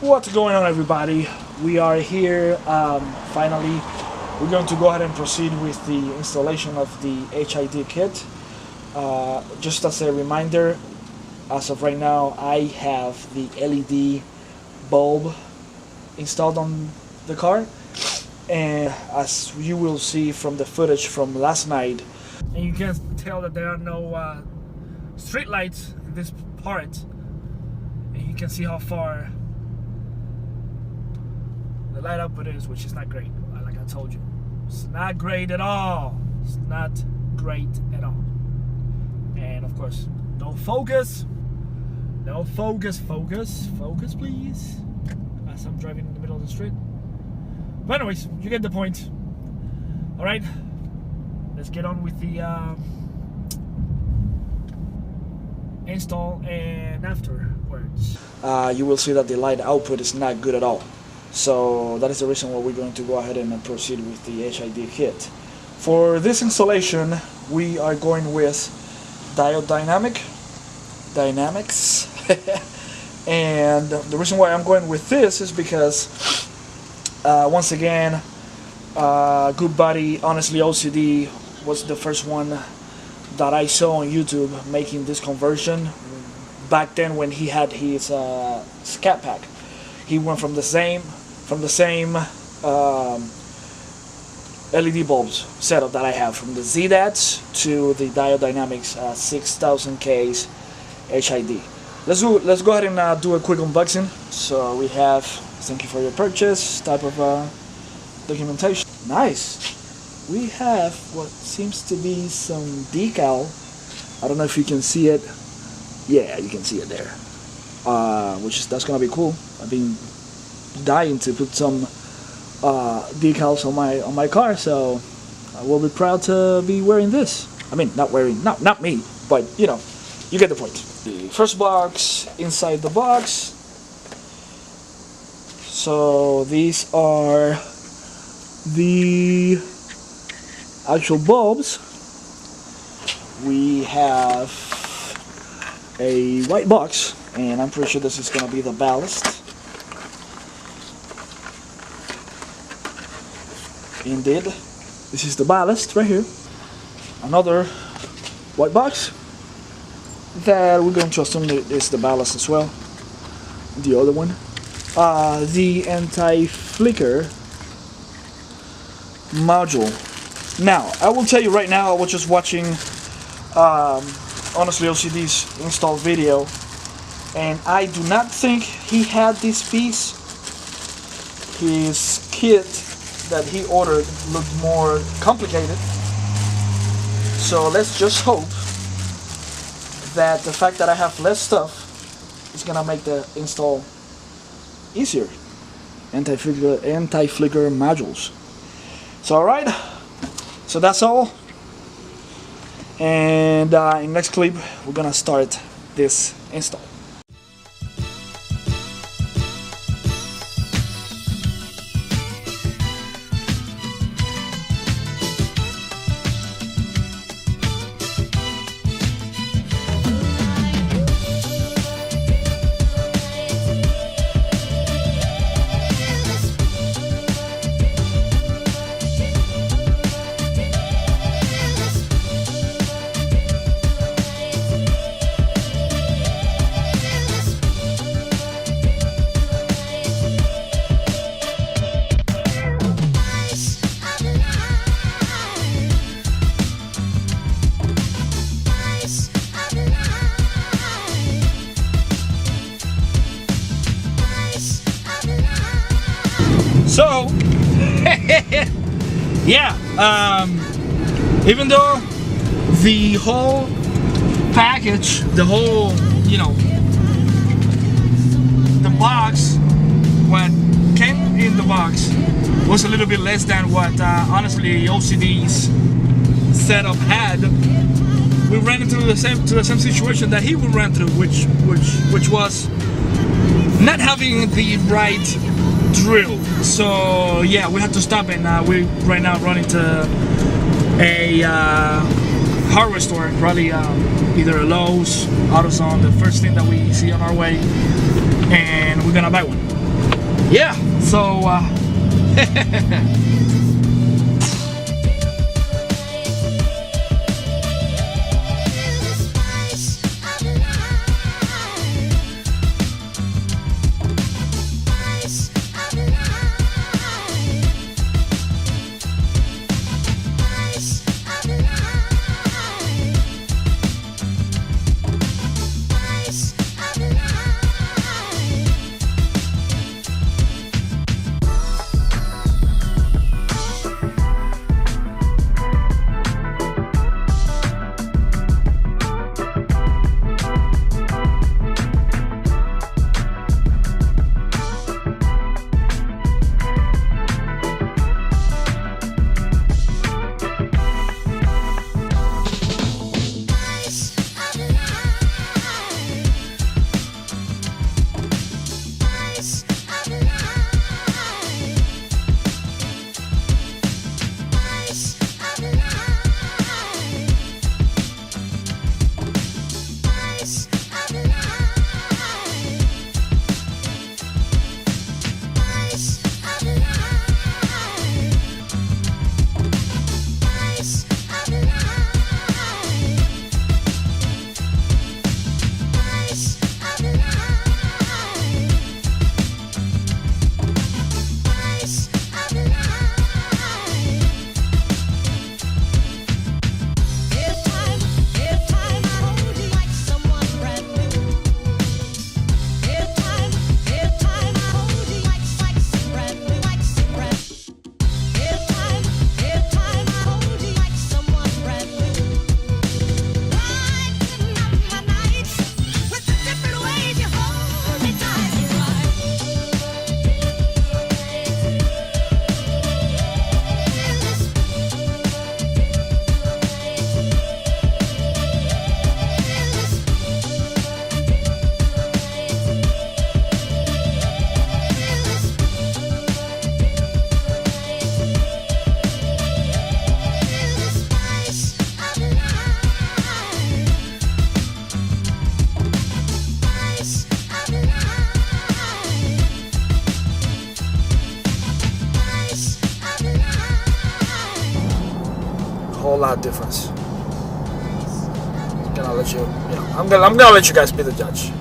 What's going on, everybody? We are here finally. We're going to go ahead and proceed with the installation of the HID kit. Just as a reminder, as of right now I have the LED bulb installed on the car, and as you will see from the footage from last night, and you can tell that there are no street lights in this part, and you can see how far the light output is, which is not great. Like I told you, it's not great at all. It's not great at all. And of course, no focus. No focus. Focus, please. As I'm driving in the middle of the street. But anyways, you get the point. All right, let's get on with the install, and afterwards you will see that the light output is not good at all. So that is the reason why we're going to go ahead and proceed with the HID kit. For this installation, we are going with Diode Dynamics and the reason why I'm going with this is because once again, good buddy Honestly OCD was the first one that I saw on YouTube making this conversion back then when he had his scat pack. He went from the same LED bulbs setup that I have, from the ZDATs to the Diode Dynamics 6000Ks HID. Let's go ahead and do a quick unboxing. So we have thank you for your purchase type of documentation. Nice. We have what seems to be some decal. I don't know if you can see it. Yeah, you can see it there. That's gonna be cool. I've been dying to put some decals on my car, so I will be proud to be wearing this. I mean, not me, but you know, you get the point. The first box, inside the box. So these are the actual bulbs. We have a white box, and I'm pretty sure this is gonna be the ballast. Indeed, this is the ballast right here. Another white box that we're going to assume is the ballast as well. The other one, the anti-flicker module. Now, I will tell you right now, I was just watching Honestly OCD's install video, and I do not think he had this piece. His kit that he ordered looked more complicated, so let's just hope that the fact that I have less stuff is gonna make the install easier. Anti-flicker modules. So alright, so that's all, and in next clip we're gonna start this install. So, yeah, even though the whole package, the whole, you know, the box, what came in the box was a little bit less than what honestly OCD's setup had, we ran into the same situation that he would run through, which was not having the right drill. So yeah, we had to stop, and we right now running to a hardware store, probably either a Lowe's, AutoZone, the first thing that we see on our way, and we're gonna buy one. Yeah, so whole lot difference. I'm gonna let you guys be the judge.